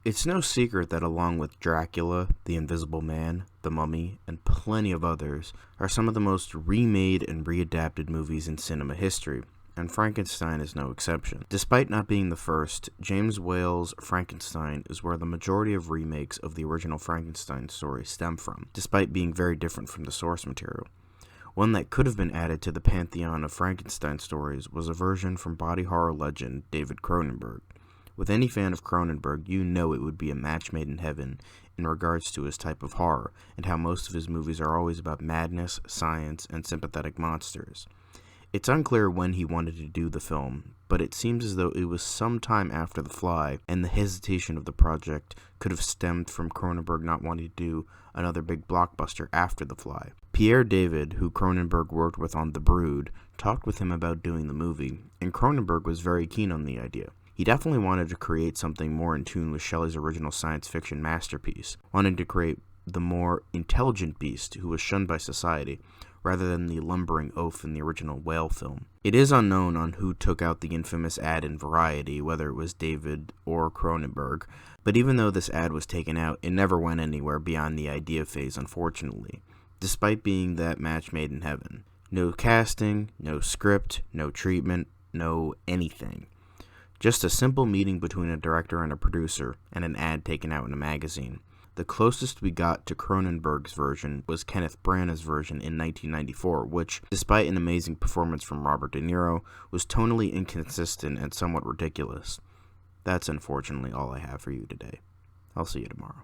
It's no secret that along with Dracula, The Invisible Man, The Mummy, and plenty of others, are some of the most remade and readapted movies in cinema history, and Frankenstein is no exception. Despite not being the first, James Whale's Frankenstein is where the majority of remakes of the original Frankenstein story stem from, despite being very different from the source material. One that could have been added to the pantheon of Frankenstein stories was a version from body horror legend David Cronenberg. With any fan of Cronenberg, you know it would be a match made in heaven in regards to his type of horror, and how most of his movies are always about madness, science, and sympathetic monsters. It's unclear when he wanted to do the film, but it seems as though it was some time after The Fly, and the hesitation of the project could have stemmed from Cronenberg not wanting to do another big blockbuster after The Fly. Pierre David, who Cronenberg worked with on The Brood, talked with him about doing the movie, and Cronenberg was very keen on the idea. He definitely wanted to create something more in tune with Shelley's original science fiction masterpiece, wanting to create the more intelligent beast who was shunned by society, rather than the lumbering oaf in the original Whale film. It is unknown on who took out the infamous ad in Variety, whether it was David or Cronenberg, but even though this ad was taken out, it never went anywhere beyond the idea phase, unfortunately, despite being that match made in heaven. No casting, no script, no treatment, no anything. Just a simple meeting between a director and a producer, and an ad taken out in a magazine. The closest we got to Cronenberg's version was Kenneth Branagh's version in 1994, which, despite an amazing performance from Robert De Niro, was tonally inconsistent and somewhat ridiculous. That's unfortunately all I have for you today. I'll see you tomorrow.